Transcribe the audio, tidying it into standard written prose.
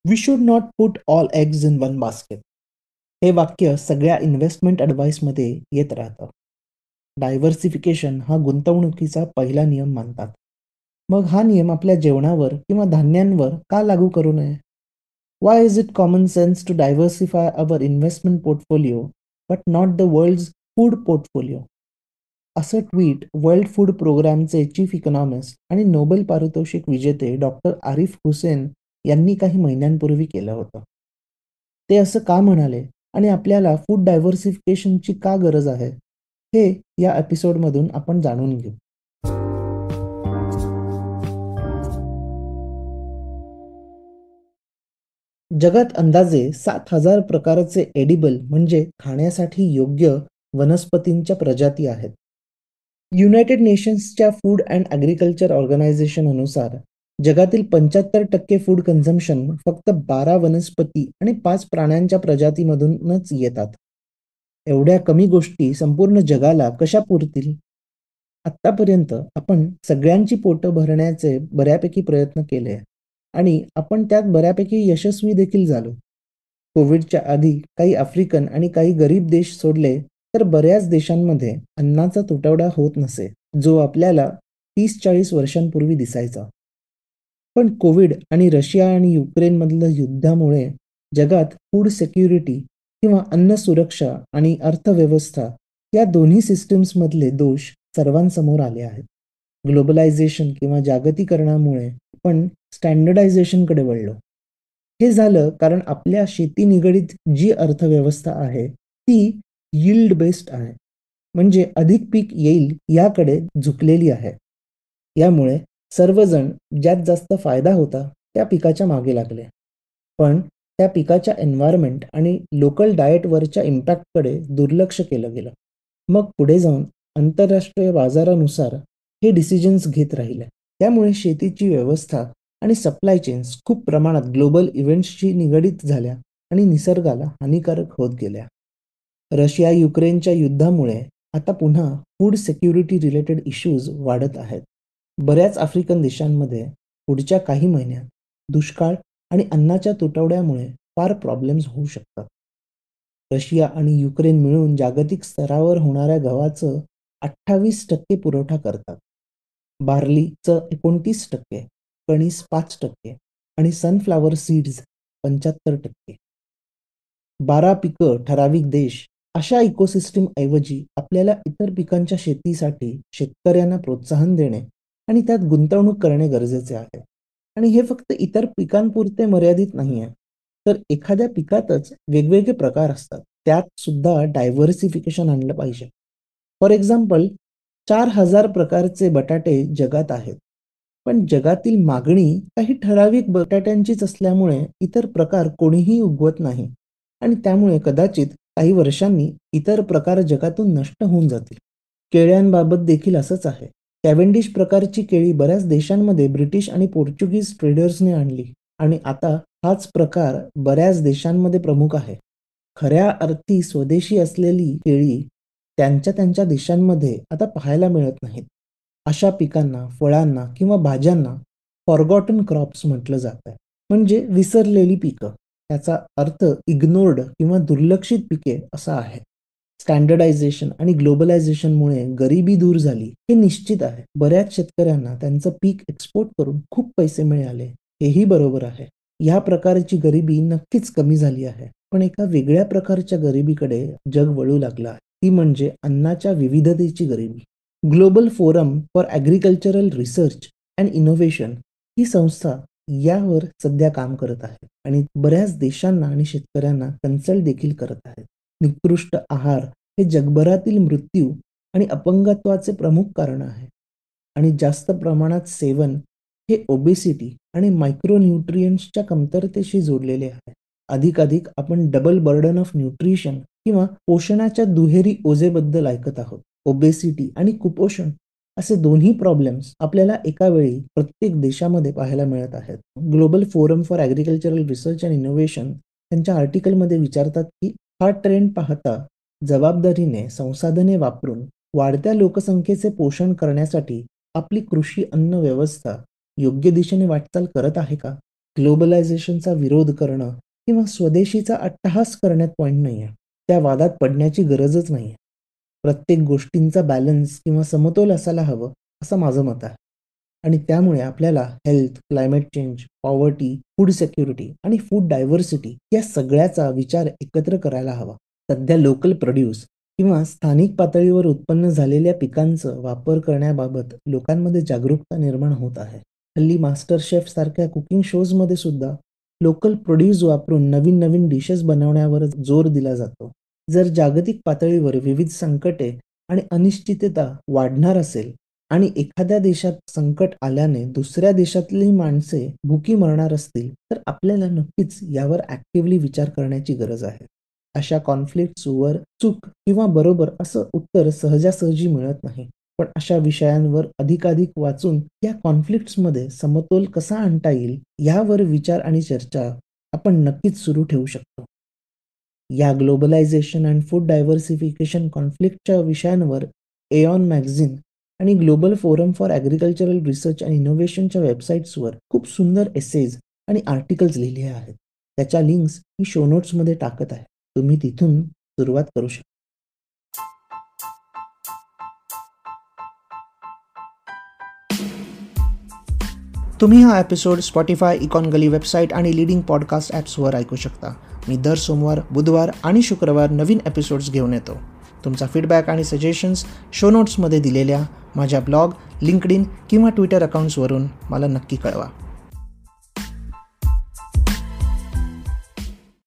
We should not put all eggs in one basket. हे वाक्य सगळ्या इन्व्हेस्टमेंट ॲडव्हाइसमध्ये येत राहतं. डायव्हर्सिफिकेशन हा गुंतवणुकीचा पहिला नियम मानतात. मग हा नियम आपल्या जेवणावर किंवा धान्यांवर का लागू करू नये? Why is it common sense to diversify our investment portfolio but not the world's food portfolio? असं ट्विट वर्ल्ड फूड प्रोग्रामचे चीफ इकॉनॉमिस्ट आणि नोबेल पारितोषिक विजेते डॉक्टर आरिफ हुसेन यांनी काही महिन्यांपूर्वी केलं होतं. ते असं का म्हणाले आणि आपल्याला फूड डायव्हर्सिफिकेशनची का गरज आहे, हे या एपिसोडमधून आपण जाणून घेऊ. जगात अंदाजे 7,000 प्रकारचे एडिबल म्हणजे खाण्यासाठी योग्य वनस्पतींच्या प्रजाती आहेत. युनायटेड नेशन्सच्या फूड अँड ॲग्रिकल्चर ऑर्गनायझेशन अनुसार जगातील 75% फूड कन्झम्पशन फक्त 12 वनस्पती आणि 5 प्राण्यांच्या प्रजातीमधूनच येतात. एवढ्या कमी गोष्टी संपूर्ण जगाला कशा पुरतील? आत्तापर्यंत आपण सगळ्यांची पोटं भरण्याचे बऱ्यापैकी प्रयत्न केले आणि आपण त्यात बऱ्यापैकी यशस्वी देखील झालो. कोविडच्या आधी काही आफ्रिकन आणि काही गरीब देश सोडले तर बऱ्याच देशांमध्ये अन्नाचा तुटवडा होत नसे, जो आपल्याला 30-40 वर्षांपूर्वी दिसायचा. पण कोविड आणि रशिया आणि युक्रेनमधलं युद्धामुळे जगात फूड सिक्युरिटी किंवा अन्न सुरक्षा आणि अर्थव्यवस्था या दोन्ही सिस्टीम्समधले दोष सर्वांसमोर आले आहेत. ग्लोबलायझेशन किंवा जागतिकीकरणामुळे आपण स्टँडर्डायझेशनकडे वळलो. हे झालं कारण आपल्या शेती निगडीत जी अर्थव्यवस्था आहे ती यील्ड बेस्ड आहे. म्हणजे अधिक पीक येईल याकडे झुकलेली आहे. यामुळे सर्वजण ज्यात जास्त फायदा होता त्या पिकाच्या मागे लागले. पण त्या पिकाच्या एन्व्हायरमेंट आणि लोकल डाएटवरच्या इम्पॅक्टकडे दुर्लक्ष केलं गेलं. मग पुढे जाऊन आंतरराष्ट्रीय बाजारानुसार हे डिसिजन्स घेत राहिले. त्यामुळे शेतीची व्यवस्था आणि सप्लाय चेन्स खूप प्रमाणात ग्लोबल इव्हेंट्सशी निगडीत झाल्या आणि निसर्गाला हानिकारक होत गेल्या. रशिया युक्रेनच्या युद्धामुळे आता पुन्हा फूड सिक्युरिटी रिलेटेड इश्यूज वाढत आहेत. बऱ्याच आफ्रिकन देशांमध्ये पुढच्या काही महिन्यात दुष्काळ आणि अन्नाच्या तुटवड्यामुळे फार प्रॉब्लेम्स होऊ शकतात. रशिया आणि युक्रेन मिळून जागतिक स्तरावर होणाऱ्या गव्हाचं 28% पुरवठा करतात. बार्लीचं 29%, कणीस 5% आणि सनफ्लॉवर सीड्स 75%. 12 पिकं ठराविक देश अशा इकोसिस्टीम ऐवजी आपल्याला इतर पिकांच्या शेतीसाठी शेतकऱ्यांना प्रोत्साहन देणे आणि त्यात गुंतवणूक करणे गरजेचे आहे. आणि हे फक्त इतर पिकांपुरते मर्यादित नाही आहे. तर एखाद्या पिकातच वेगवेगळे प्रकार असतात. त्यात सुद्धा डायव्हर्सिफिकेशन आणलं पाहिजे. फॉर एक्झाम्पल 4,000 प्रकारचे बटाटे जगात आहेत. पण जगातील मागणी काही ठराविक बटाट्यांचीच असल्यामुळे इतर प्रकार कोणीही उगवत नाही आणि त्यामुळे कदाचित काही वर्षांनी इतर प्रकार जगातून नष्ट होऊन जातील. केळ्यांबाबत देखील असंच आहे. कॅव्हेंडिश प्रकारची केळी बऱ्याच देशांमध्ये ब्रिटिश आणि पोर्चुगीज ट्रेडर्सने आणली आणि आता हाच प्रकार बऱ्याच देशांमध्ये प्रमुख आहे. खऱ्या अर्थी स्वदेशी असलेली केळी त्यांच्या त्यांच्या देशांमध्ये आता पाहायला मिळत नाहीत. अशा पिकांना, फळांना किंवा भाज्यांना फॉरगॉटन क्रॉप्स म्हटलं जातं. म्हणजे विसरलेली पिकं. त्याचा अर्थ इग्नोर्ड किंवा दुर्लक्षित पिके असा आहे. स्टँडर्डायझेशन आणि ग्लोबलायझेशनमुळे गरिबी दूर झाली हे निश्चित आहे. बऱ्याच शेतकऱ्यांना त्यांचं पीक एक्सपोर्ट करून खूप पैसे मिळाले, हेही बरोबर आहे. या प्रकारची गरिबी नक्कीच कमी झाली आहे. पण एका वेगळ्या प्रकारच्या गरिबीकडे जग वळू लागलं आहे. ती म्हणजे अन्नाच्या विविधतेची गरिबी. Global forum for agricultural research and innovation ही संस्था यावर सध्या काम करत आहे आणि बऱ्याच देशांना आणि शेतकऱ्यांना कन्सल्ट देखील करत आहेत. निकृष्ट आहार हे जगभरातील मृत्यू आणि अपंगत्वाचे प्रमुख कारण आहे आणि जास्त प्रमाणात सेवन हे ओबेसिटी आणि मायक्रोन्यूट्रिएंट्सच्या कमतरतेशी जोडलेले आहे. अधिकाधिक आपण डबल बर्डन ऑफ न्यूट्रिशन किंवा पोषणाच्या दुहेरी ओझेबद्दल ऐकत आहोत. ओबेसिटी आणि कुपोषण असे दोन्ही प्रॉब्लेम्स आपल्याला एका वेळी प्रत्येक देशामध्ये पाहायला मिळत आहेत. Global forum for agricultural research and innovation त्यांच्या आर्टिकलमध्ये विचारतात की हा ट्रेंड पाहता जबाबदारीने संसाधने वापरून वाढत्या लोकसंख्येचे पोषण करण्यासाठी आपली कृषी अन्न व्यवस्था योग्य दिशेने वाटचाल करत आहे का? ग्लोबलायझेशनचा विरोध करणं किंवा स्वदेशीचा अट्टहास करण्यात पॉईंट नाहीये. त्या वादात पडण्याची गरजच नाहीये. प्रत्येक गोष्टींचा बॅलन्स किंवा समतोल असायला हवं, असं माझं मत आहे. आणि त्यामुळे आपल्याला health, climate change, poverty, food security आणि फूड डायव्हर्सिटी या सगळ्याचा विचार एकत्र करायला हवा. सध्या लोकल प्रोड्यूस किंवा स्थानिक पातळीवर उत्पन्न झालेल्या पिकांचा वापर करण्याबाबत लोकांमध्ये जागरूकता निर्माण होत आहे. हल्ली मास्टर शेफ सारख्या कुकिंग शोजमध्ये सुद्धा लोकल प्रोड्यूस वापरून नवीन नवीन डिशेस बनवण्यावर जोर दिला जातो. जर जागतिक पातळीवर विविध संकटे आणि अनिश्चितता वाढणार असेल आणि एखाद्या देशात संकट आल्याने दुसऱ्या देशातली माणसे भुकी मरणार असतील, तर आपल्याला नक्कीच यावर ॲक्टिव्हली विचार करण्याची गरज आहे. अशा कॉन्फ्लिक्ट्सवर चूक किंवा बरोबर असं उत्तर सहजासहजी मिळत नाही. पण अशा विषयांवर अधिकाधिक वाचून या कॉन्फ्लिक्ट्समध्ये समतोल कसा आणता येईल यावर विचार आणि चर्चा आपण नक्कीच सुरू ठेवू शकतो. या ग्लोबलायझेशन अँड फूड डायव्हर्सिफिकेशन कॉन्फ्लिक्टच्या विषयांवर एऑन मॅगझिन आणि global forum for agricultural research and इनोव्हेशनच्या वेबसाईट्सवर खूप सुंदर एसेज आणि आर्टिकल्स लिहिले आहेत. त्याच्या लिंक्स मी शो नोट्समध्ये टाकत आहे. तुम्ही तिथून सुरुवात करू शकता. तुम्ही हा एपिसोड स्पॉटिफाय, इकॉनगली वेबसाईट आणि लीडिंग पॉडकास्ट ॲप्सवर ऐकू शकता. मी दर सोमवार, बुधवार आणि शुक्रवार नवीन एपिसोड्स घेऊन येतो. तुमचा फीडबॅक आणि सजेशन्स शो नोट्समध्ये दिलेल्या माझ्या ब्लॉग, लिंक्डइन किंवा ट्विटर अकाउंट्सवरून मला नक्की कळवा.